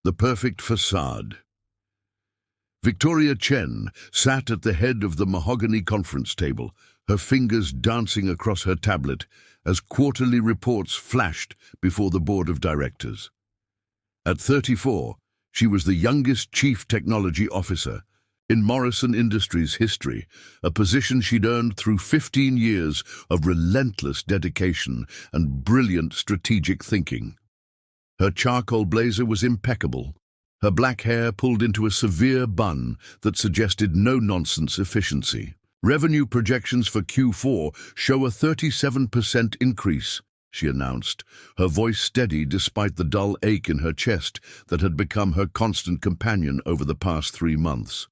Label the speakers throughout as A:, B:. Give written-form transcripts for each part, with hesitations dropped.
A: The perfect facade. Victoria Chen sat at the head of the mahogany conference table, her fingers dancing across her tablet as quarterly reports flashed before the board of directors. At 34, she was the youngest chief technology officer in Morrison Industries' history, a position she'd earned through 15 years of relentless dedication and brilliant strategic thinking. Her charcoal blazer was impeccable, her black hair pulled into a severe bun that suggested no-nonsense efficiency. Revenue projections for Q4 show a 37% increase, she announced, her voice steady despite the dull ache in her chest that had become her constant companion over the past 3 months.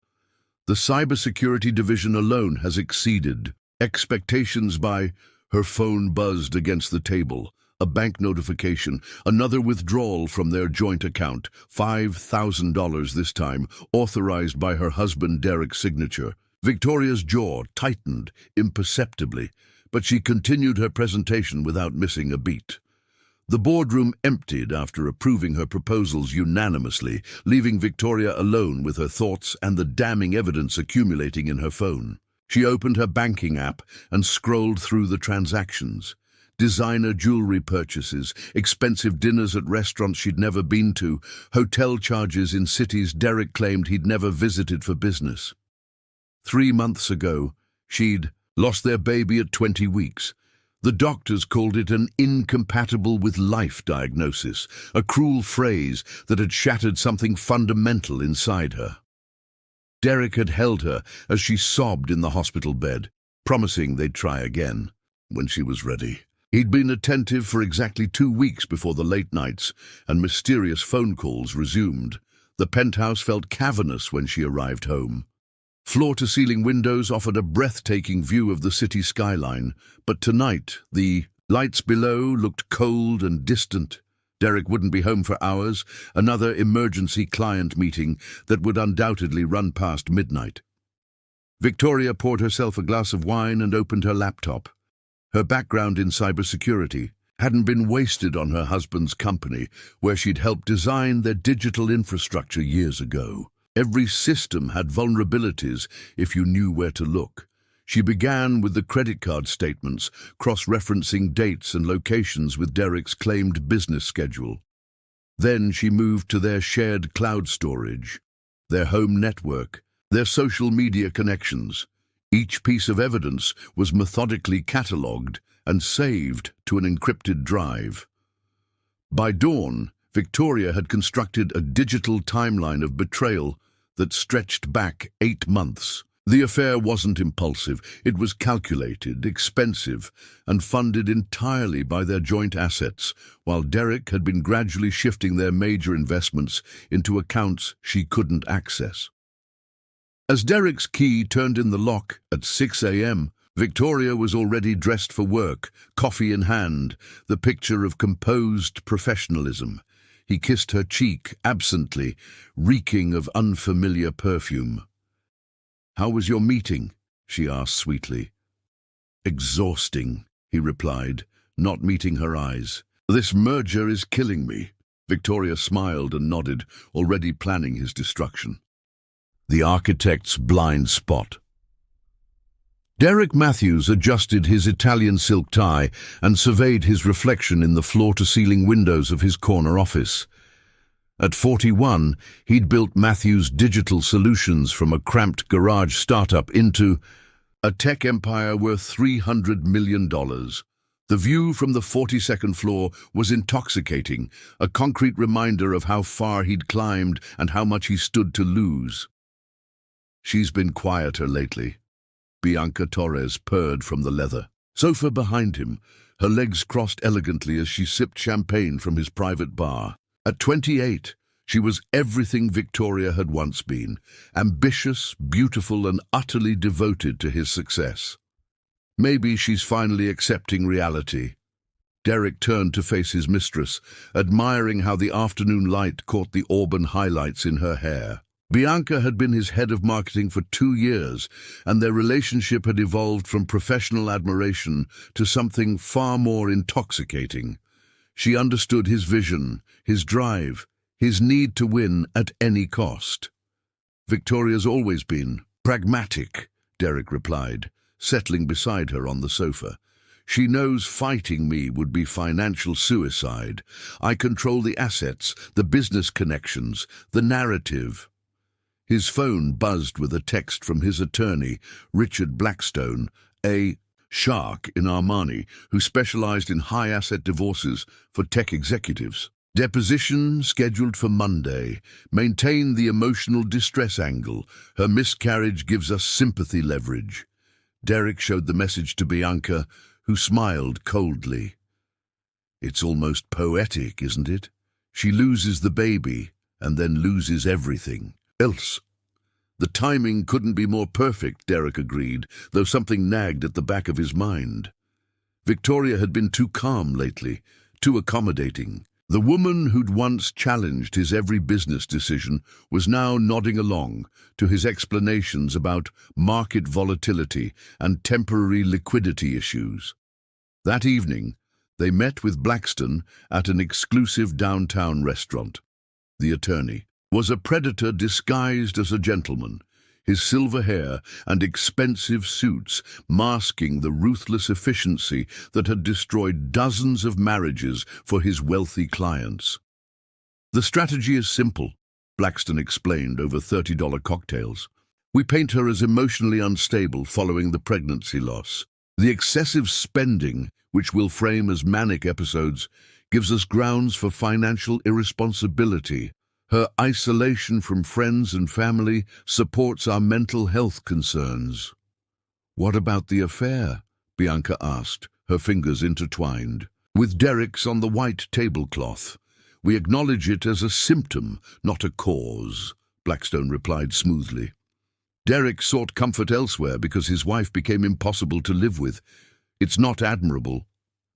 A: The cybersecurity division alone has exceeded expectations by... Her phone buzzed against the table. A bank notification, another withdrawal from their joint account, $5,000 this time, authorized by her husband Derek's signature. Victoria's jaw tightened imperceptibly, but she continued her presentation without missing a beat. The boardroom emptied after approving her proposals unanimously, leaving Victoria alone with her thoughts and the damning evidence accumulating in her phone. She opened her banking app and scrolled through the transactions. Designer jewelry purchases, expensive dinners at restaurants she'd never been to, hotel charges in cities Derek claimed he'd never visited for business. 3 months ago, she'd lost their baby at 20 weeks. The doctors called it an incompatible with life diagnosis, a cruel phrase that had shattered something fundamental inside her. Derek had held her as she sobbed in the hospital bed, promising they'd try again when she was ready. He'd been attentive for exactly 2 weeks before the late nights and mysterious phone calls resumed. The penthouse felt cavernous when she arrived home. Floor-to-ceiling windows offered a breathtaking view of the city skyline, but tonight the lights below looked cold and distant. Derek wouldn't be home for hours, another emergency client meeting that would undoubtedly run past midnight. Victoria poured herself a glass of wine and opened her laptop. Her background in cybersecurity hadn't been wasted on her husband's company, where she'd helped design their digital infrastructure years ago. Every system had vulnerabilities if you knew where to look. She began with the credit card statements, cross-referencing dates and locations with Derek's claimed business schedule. Then she moved to their shared cloud storage, their home network, their social media connections. Each piece of evidence was methodically catalogued and saved to an encrypted drive. By dawn, Victoria had constructed a digital timeline of betrayal that stretched back 8 months. The affair wasn't impulsive. It was calculated, expensive, and funded entirely by their joint assets, while Derek had been gradually shifting their major investments into accounts she couldn't access. As Derek's key turned in the lock at 6 a.m., Victoria was already dressed for work, coffee in hand, the picture of composed professionalism. He kissed her cheek absently, reeking of unfamiliar perfume. "How was your meeting?" she asked sweetly. "Exhausting," he replied, not meeting her eyes. "This merger is killing me." Victoria smiled and nodded, already planning his destruction. The architect's blind spot. Derek Matthews adjusted his Italian silk tie and surveyed his reflection in the floor-to-ceiling windows of his corner office. At 41, he'd built Matthews Digital Solutions from a cramped garage startup into a tech empire worth $300 million. The view from the 42nd floor was intoxicating, a concrete reminder of how far he'd climbed and how much he stood to lose. "She's been quieter lately," Bianca Torres purred from the leather sofa behind him, her legs crossed elegantly as she sipped champagne from his private bar. At 28, she was everything Victoria had once been, ambitious, beautiful, and utterly devoted to his success. Maybe she's finally accepting reality. Derek turned to face his mistress, admiring how the afternoon light caught the auburn highlights in her hair. Bianca had been his head of marketing for 2 years, and their relationship had evolved from professional admiration to something far more intoxicating. She understood his vision, his drive, his need to win at any cost. "Victoria's always been pragmatic," Derek replied, settling beside her on the sofa. "She knows fighting me would be financial suicide. I control the assets, the business connections, the narrative." His phone buzzed with a text from his attorney, Richard Blackstone, a shark in Armani who specialized in high-asset divorces for tech executives. "Deposition scheduled for Monday. Maintain the emotional distress angle. Her miscarriage gives us sympathy leverage." Derek showed the message to Bianca, who smiled coldly. "It's almost poetic, isn't it? She loses the baby and then loses everything else." "The timing couldn't be more perfect," Derek agreed, though something nagged at the back of his mind. Victoria had been too calm lately, too accommodating. The woman who'd once challenged his every business decision was now nodding along to his explanations about market volatility and temporary liquidity issues. That evening, they met with Blackstone at an exclusive downtown restaurant. The attorney was a predator disguised as a gentleman, his silver hair and expensive suits masking the ruthless efficiency that had destroyed dozens of marriages for his wealthy clients. "The strategy is simple," Blackstone explained over $30 cocktails. "We paint her as emotionally unstable following the pregnancy loss. The excessive spending, which we'll frame as manic episodes, gives us grounds for financial irresponsibility. Her isolation from friends and family supports our mental health concerns." "What about the affair?" Bianca asked, her fingers intertwined. "With Derek's on the white tablecloth. We acknowledge it as a symptom, not a cause," Blackstone replied smoothly. "Derek sought comfort elsewhere because his wife became impossible to live with. It's not admirable,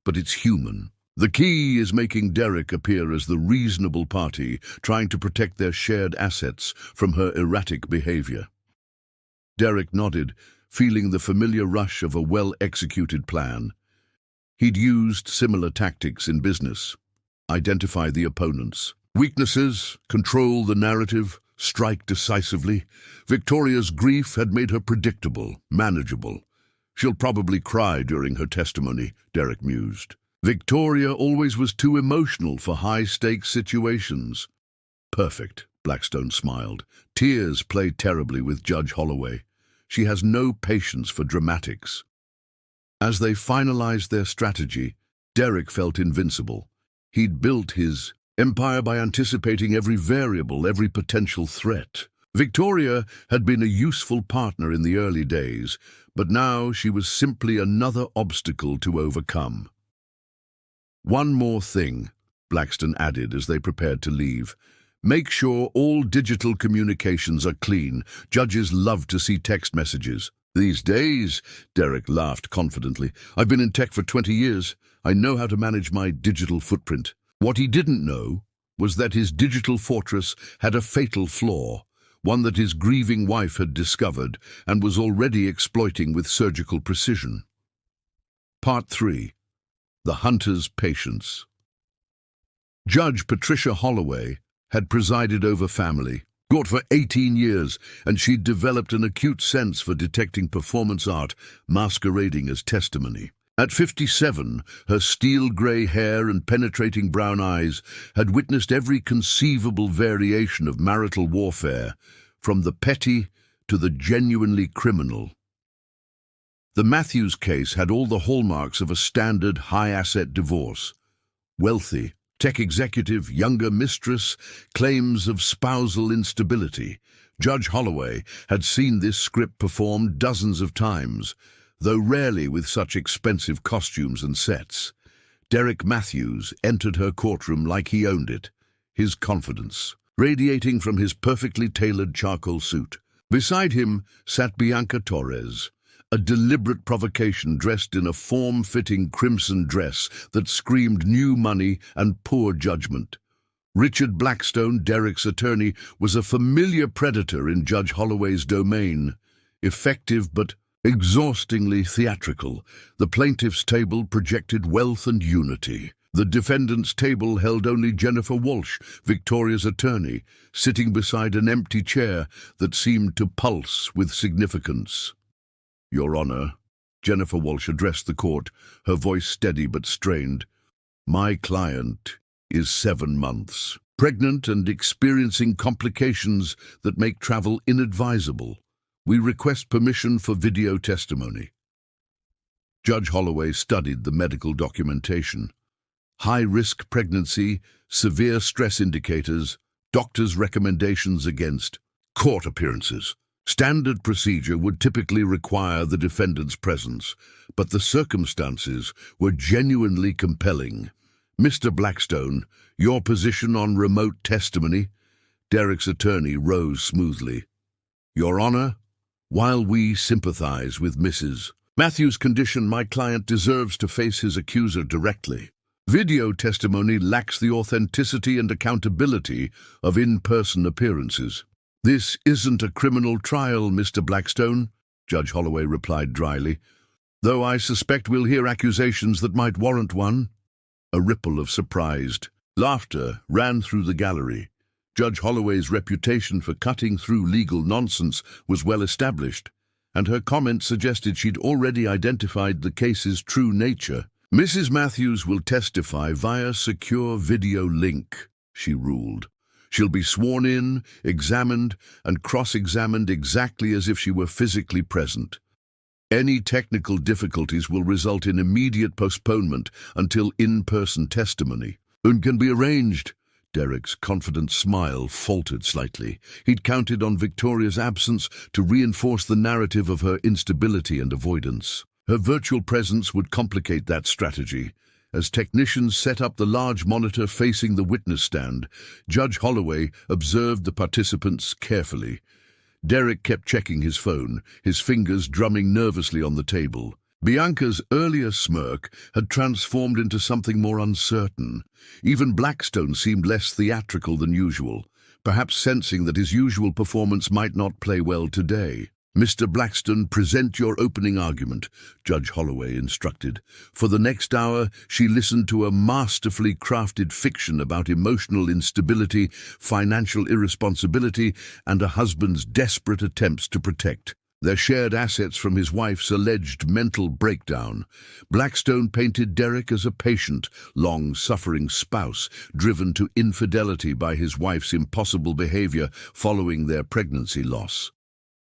A: but it's human. The key is making Derek appear as the reasonable party, trying to protect their shared assets from her erratic behavior." Derek nodded, feeling the familiar rush of a well-executed plan. He'd used similar tactics in business. Identify the opponent's weaknesses, control the narrative, strike decisively. Victoria's grief had made her predictable, manageable. "She'll probably cry during her testimony," Derek mused. "Victoria always was too emotional for high-stakes situations." "Perfect," Blackstone smiled. "Tears play terribly with Judge Holloway. She has no patience for dramatics." As they finalized their strategy, Derek felt invincible. He'd built his empire by anticipating every variable, every potential threat. Victoria had been a useful partner in the early days, but now she was simply another obstacle to overcome. "One more thing," Blackstone added as they prepared to leave. "Make sure all digital communications are clean. Judges love to see text messages." "These days," Derek laughed confidently. "I've been in tech for 20 years. I know how to manage my digital footprint." What he didn't know was that his digital fortress had a fatal flaw, one that his grieving wife had discovered and was already exploiting with surgical precision. Part 3. The Hunter's Patience. Judge Patricia Holloway had presided over family court for 18 years, and she'd developed an acute sense for detecting performance art masquerading as testimony. At 57, her steel-grey hair and penetrating brown eyes had witnessed every conceivable variation of marital warfare, from the petty to the genuinely criminal. The Matthews case had all the hallmarks of a standard high-asset divorce. Wealthy, tech executive, younger mistress, claims of spousal instability. Judge Holloway had seen this script performed dozens of times, though rarely with such expensive costumes and sets. Derek Matthews entered her courtroom like he owned it, his confidence radiating from his perfectly tailored charcoal suit. Beside him sat Bianca Torres, a deliberate provocation dressed in a form-fitting crimson dress that screamed new money and poor judgment. Richard Blackstone, Derek's attorney, was a familiar predator in Judge Holloway's domain. Effective but exhaustingly theatrical, the plaintiff's table projected wealth and unity. The defendant's table held only Jennifer Walsh, Victoria's attorney, sitting beside an empty chair that seemed to pulse with significance. "Your Honor," Jennifer Walsh addressed the court, her voice steady but strained. "My client is 7 months, pregnant and experiencing complications that make travel inadvisable. We request permission for video testimony." Judge Holloway studied the medical documentation. High-risk pregnancy, severe stress indicators, doctors' recommendations against court appearances. Standard procedure would typically require the defendant's presence, but the circumstances were genuinely compelling. "Mr. Blackstone, your position on remote testimony?" Derek's attorney rose smoothly. "Your Honor, while we sympathize with Mrs. Matthews' condition, my client deserves to face his accuser directly. Video testimony lacks the authenticity and accountability of in-person appearances." "This isn't a criminal trial, Mr. Blackstone," Judge Holloway replied dryly, "though I suspect we'll hear accusations that might warrant one." A ripple of surprised laughter ran through the gallery. Judge Holloway's reputation for cutting through legal nonsense was well established, and her comment suggested she'd already identified the case's true nature. "Mrs. Matthews will testify via secure video link," she ruled. "She'll be sworn in, examined, and cross-examined exactly as if she were physically present. Any technical difficulties will result in immediate postponement until in-person testimony." "And can be arranged." Derek's confident smile faltered slightly. He'd counted on Victoria's absence to reinforce the narrative of her instability and avoidance. Her virtual presence would complicate that strategy. As technicians set up the large monitor facing the witness stand, Judge Holloway observed the participants carefully. Derek kept checking his phone, his fingers drumming nervously on the table. Bianca's earlier smirk had transformed into something more uncertain. Even Blackstone seemed less theatrical than usual, perhaps sensing that his usual performance might not play well today. "Mr. Blackstone, present your opening argument," Judge Holloway instructed. For the next hour, she listened to a masterfully crafted fiction about emotional instability, financial irresponsibility, and a husband's desperate attempts to protect their shared assets from his wife's alleged mental breakdown. Blackstone painted Derek as a patient, long-suffering spouse, driven to infidelity by his wife's impossible behavior following their pregnancy loss.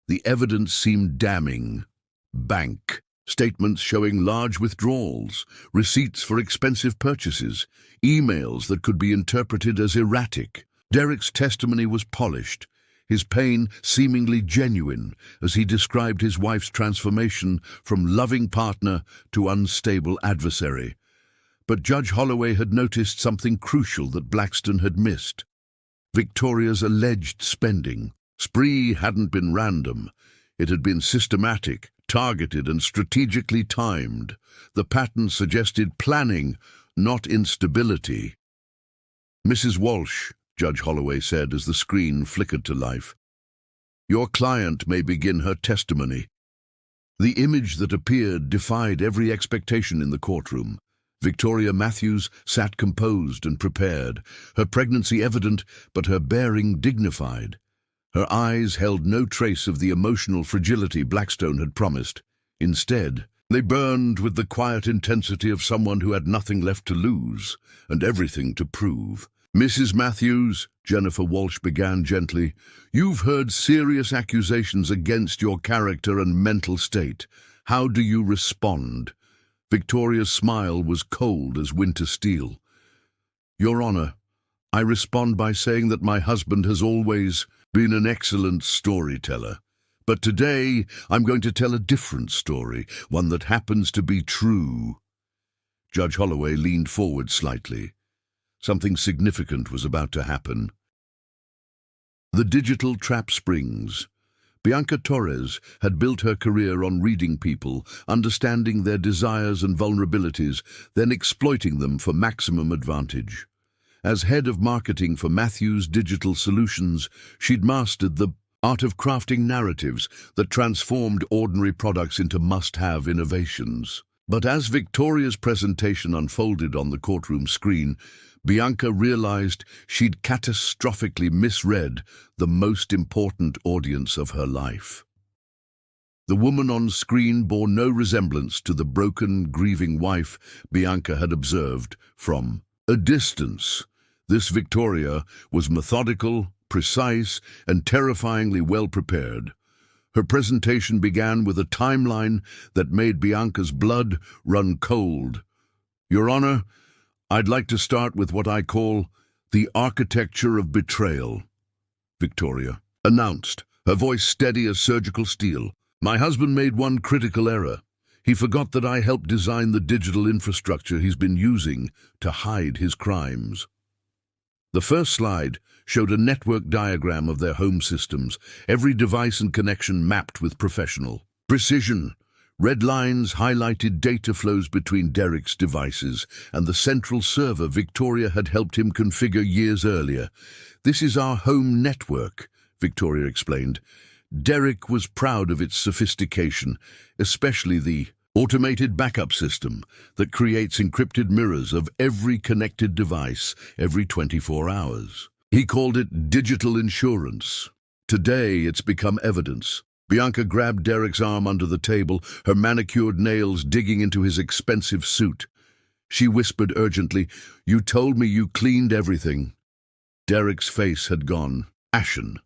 A: The evidence seemed damning. Bank statements showing large withdrawals, receipts for expensive purchases, emails that could be interpreted as erratic. Derek's testimony was polished, his pain seemingly genuine as he described his wife's transformation from loving partner to unstable adversary. But Judge Holloway had noticed something crucial that Blackstone had missed. Victoria's alleged spending spree hadn't been random. It had been systematic, targeted, and strategically timed. The pattern suggested planning, not instability. "Mrs. Walsh," Judge Holloway said as the screen flickered to life, "your client may begin her testimony." The image that appeared defied every expectation in the courtroom. Victoria Matthews sat composed and prepared, her pregnancy evident, but her bearing dignified. Her eyes held no trace of the emotional fragility Blackstone had promised. Instead, they burned with the quiet intensity of someone who had nothing left to lose and everything to prove. "Mrs. Matthews," Jennifer Walsh began gently, "you've heard serious accusations against your character and mental state. How do you respond?" Victoria's smile was cold as winter steel. "Your Honor, I respond by saying that my husband has always been an excellent storyteller. But today I'm going to tell a different story, one that happens to be true." Judge Holloway leaned forward slightly. Something significant was about to happen. The digital trap springs. Bianca Torres had built her career on reading people, understanding their desires and vulnerabilities, then exploiting them for maximum advantage. As head of marketing for Matthews Digital Solutions, she'd mastered the art of crafting narratives that transformed ordinary products into must-have innovations. But as Victoria's presentation unfolded on the courtroom screen, Bianca realized she'd catastrophically misread the most important audience of her life. The woman on screen bore no resemblance to the broken, grieving wife Bianca had observed from a distance. This Victoria was methodical, precise, and terrifyingly well prepared. Her presentation began with a timeline that made Bianca's blood run cold. "Your Honor, I'd like to start with what I call the architecture of betrayal," Victoria announced, her voice steady as surgical steel. "My husband made one critical error. He forgot that I helped design the digital infrastructure he's been using to hide his crimes." The first slide showed a network diagram of their home systems, every device and connection mapped with professional precision. Red lines highlighted data flows between Derek's devices and the central server Victoria had helped him configure years earlier. "This is our home network," Victoria explained. Derek was proud of its sophistication, especially the automated backup system that creates encrypted mirrors of every connected device every 24 hours. He called it digital insurance. Today, it's become evidence. Bianca grabbed Derek's arm under the table, her manicured nails digging into his expensive suit. She whispered urgently, "You told me you cleaned everything." Derek's face had gone ashen.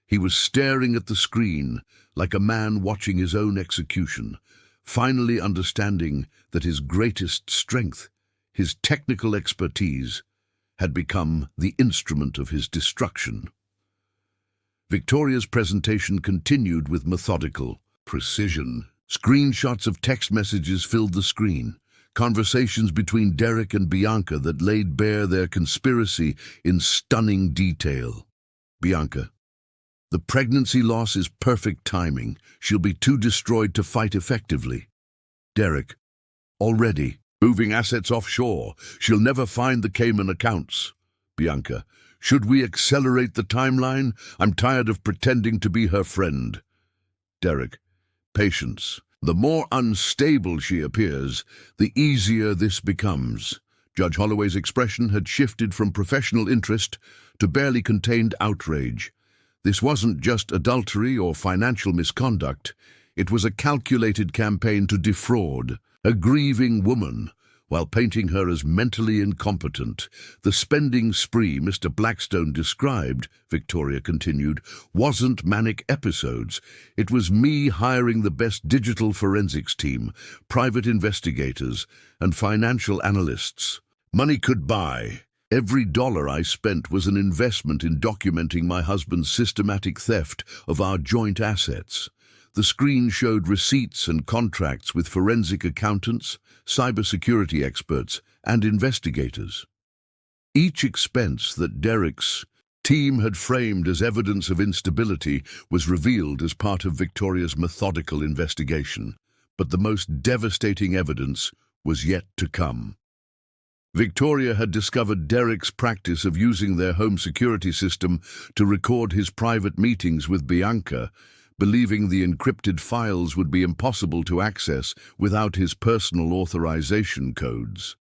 A: He was staring at the screen like a man watching his own execution, finally understanding that his greatest strength, his technical expertise, had become the instrument of his destruction. Victoria's presentation continued with methodical precision. Screenshots of text messages filled the screen, conversations between Derek and Bianca that laid bare their conspiracy in stunning detail. "Bianca, the pregnancy loss is perfect timing. She'll be too destroyed to fight effectively." Derek, "Already moving assets offshore. She'll never find the Cayman accounts." Bianca, "Should we accelerate the timeline? I'm tired of pretending to be her friend." Derek, "Patience. The more unstable she appears, the easier this becomes." Judge Holloway's expression had shifted from professional interest to barely contained outrage. This wasn't just adultery or financial misconduct. It was a calculated campaign to defraud a grieving woman while painting her as mentally incompetent. "The spending spree Mr. Blackstone described," Victoria continued, "wasn't manic episodes. It was me hiring the best digital forensics team, private investigators, and financial analysts. Money could buy. Every dollar I spent was an investment in documenting my husband's systematic theft of our joint assets." The screen showed receipts and contracts with forensic accountants, cybersecurity experts, and investigators. Each expense that Derek's team had framed as evidence of instability was revealed as part of Victoria's methodical investigation. But the most devastating evidence was yet to come. Victoria had discovered Derek's practice of using their home security system to record his private meetings with Bianca, believing the encrypted files would be impossible to access without his personal authorization codes.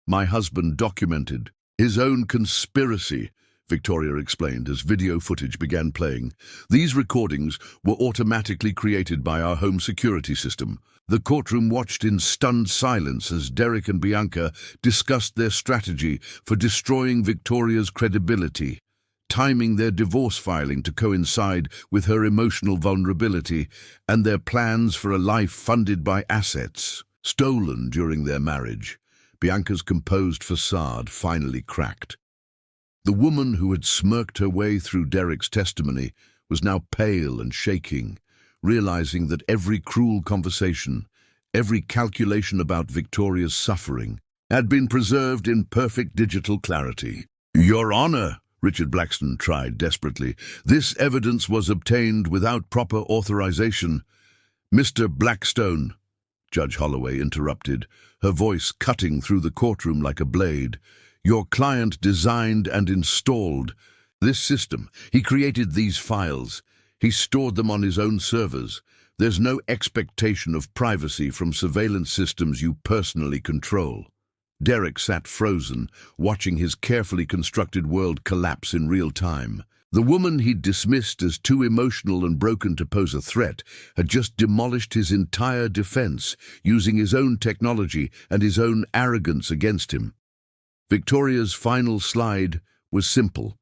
A: "My husband documented his own conspiracy," Victoria explained as video footage began playing. "These recordings were automatically created by our home security system." The courtroom watched in stunned silence as Derek and Bianca discussed their strategy for destroying Victoria's credibility, timing their divorce filing to coincide with her emotional vulnerability, and their plans for a life funded by assets stolen during their marriage. Bianca's composed facade finally cracked. The woman who had smirked her way through Derek's testimony was now pale and shaking, realizing that every cruel conversation, every calculation about Victoria's suffering, had been preserved in perfect digital clarity. "Your Honor," Richard Blackstone tried desperately, "this evidence was obtained without proper authorization." "Mr. Blackstone," Judge Holloway interrupted, her voice cutting through the courtroom like a blade, "your client designed and installed this system. He created these files. He stored them on his own servers. There's no expectation of privacy from surveillance systems you personally control. Derek sat frozen, watching his carefully constructed world collapse in real time. The woman he'd dismissed as too emotional and broken to pose a threat had just demolished his entire defense, using his own technology and his own arrogance against him. Victoria's final slide was simple.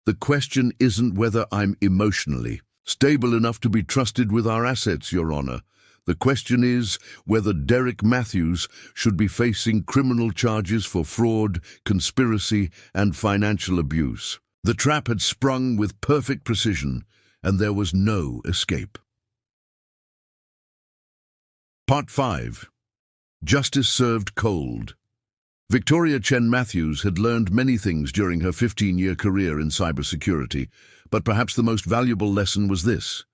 A: The question isn't whether I'm emotionally stable enough to be trusted with our assets, Your Honor. The question is whether Derek Matthews should be facing criminal charges for fraud, conspiracy, and financial abuse. The trap had sprung with perfect precision, and there was no escape. Part 5. Justice Served Cold. Victoria Chen Matthews had learned many things during her 15-year career in cybersecurity, but perhaps the most valuable lesson was this: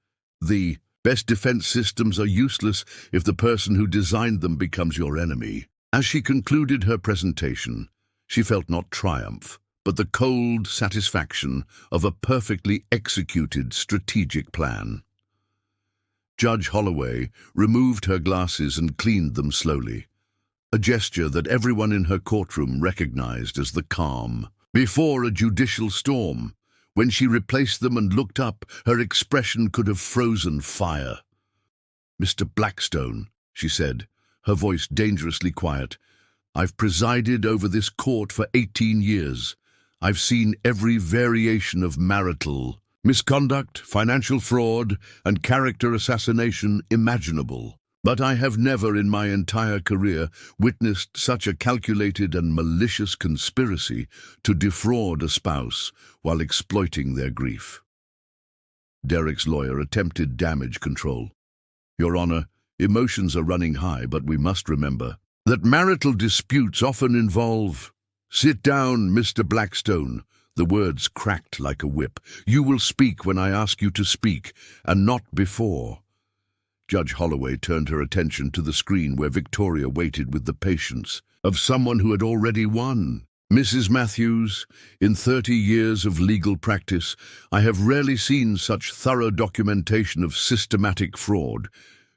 A: the best defense systems are useless if the person who designed them becomes your enemy. As she concluded her presentation, she felt not triumph, but the cold satisfaction of a perfectly executed strategic plan. Judge Holloway removed her glasses and cleaned them slowly, a gesture that everyone in her courtroom recognized as the calm before a judicial storm. When she replaced them and looked up, her expression could have frozen fire. "Mr. Blackstone," she said, her voice dangerously quiet, "I've presided over this court for 18 years. I've seen every variation of marital misconduct, financial fraud, and character assassination imaginable. But I have never in my entire career witnessed such a calculated and malicious conspiracy to defraud a spouse while exploiting their grief." Derek's lawyer attempted damage control. "Your Honor, emotions are running high, but we must remember that marital disputes often involve—" "Sit down, Mr. Blackstone." The words cracked like a whip. "You will speak when I ask you to speak, and not before." Judge Holloway turned her attention to the screen where Victoria waited with the patience of someone who had already won. "Mrs. Matthews, in 30 years of legal practice, I have rarely seen such thorough documentation of systematic fraud.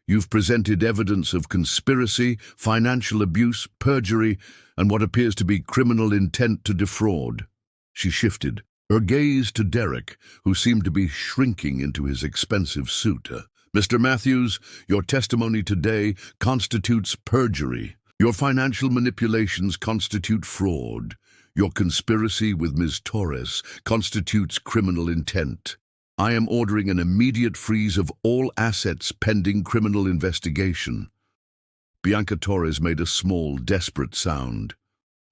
A: You've presented evidence of conspiracy, financial abuse, perjury, and what appears to be criminal intent to defraud." She shifted, her gaze to Derek, who seemed to be shrinking into his expensive suit. "Mr. Matthews, your testimony today constitutes perjury. Your financial manipulations constitute fraud. Your conspiracy with Ms. Torres constitutes criminal intent. I am ordering an immediate freeze of all assets pending criminal investigation." Bianca Torres made a small, desperate sound.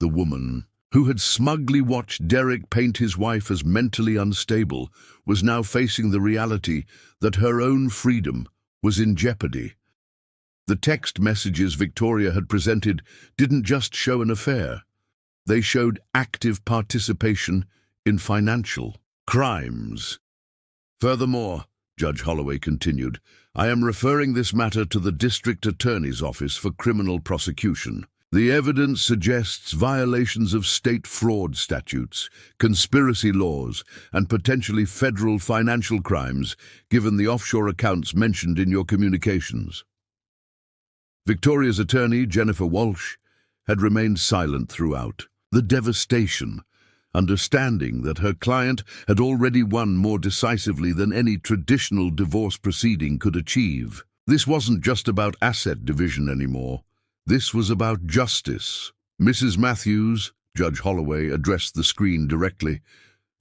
A: The woman, who had smugly watched Derek paint his wife as mentally unstable, was now facing the reality that her own freedom was in jeopardy. The text messages Victoria had presented didn't just show an affair. They showed active participation in financial crimes. "Furthermore," Judge Holloway continued, "I am referring this matter to the District Attorney's Office for criminal prosecution. The evidence suggests violations of state fraud statutes, conspiracy laws, and potentially federal financial crimes, given the offshore accounts mentioned in your communications." Victoria's attorney, Jennifer Walsh, had remained silent throughout. The devastation, understanding that her client had already won more decisively than any traditional divorce proceeding could achieve. This wasn't just about asset division anymore. This was about justice. "Mrs. Matthews," Judge Holloway addressed the screen directly,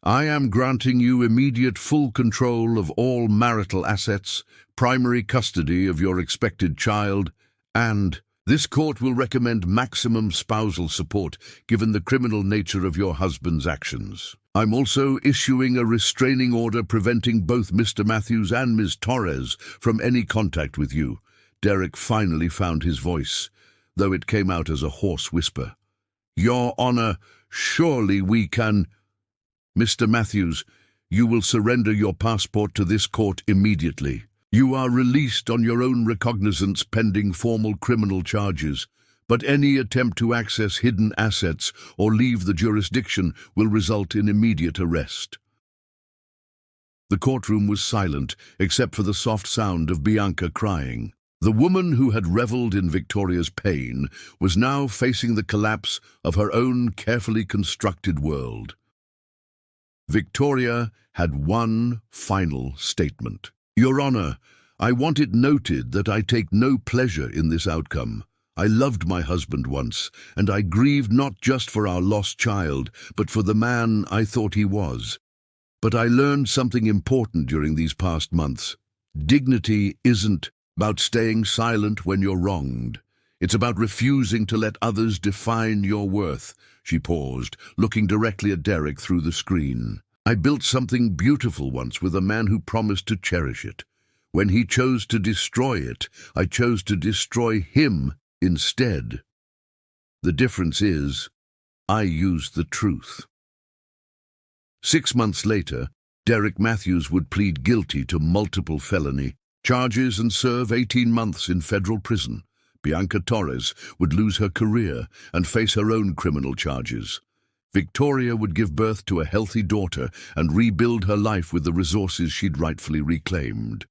A: "I am granting you immediate full control of all marital assets, primary custody of your expected child, and this court will recommend maximum spousal support given the criminal nature of your husband's actions. I'm also issuing a restraining order preventing both Mr. Matthews and Ms. Torres from any contact with you." Derek finally found his voice, though it came out as a hoarse whisper. "Your Honor, surely we can—" "Mr. Matthews, you will surrender your passport to this court immediately. You are released on your own recognizance pending formal criminal charges, but any attempt to access hidden assets or leave the jurisdiction will result in immediate arrest." The courtroom was silent, except for the soft sound of Bianca crying. The woman who had reveled in Victoria's pain was now facing the collapse of her own carefully constructed world. Victoria had one final statement. "Your Honor, I want it noted that I take no pleasure in this outcome. I loved my husband once, and I grieved not just for our lost child, but for the man I thought he was. But I learned something important during these past months. Dignity isn't about staying silent when you're wronged. It's about refusing to let others define your worth." She paused, looking directly at Derek through the screen. "I built something beautiful once with a man who promised to cherish it. When he chose to destroy it, I chose to destroy him instead. The difference is, I used the truth." 6 months later, Derek Matthews would plead guilty to multiple felony charges and serve 18 months in federal prison. Bianca Torres would lose her career and face her own criminal charges. Victoria would give birth to a healthy daughter and rebuild her life with the resources she'd rightfully reclaimed.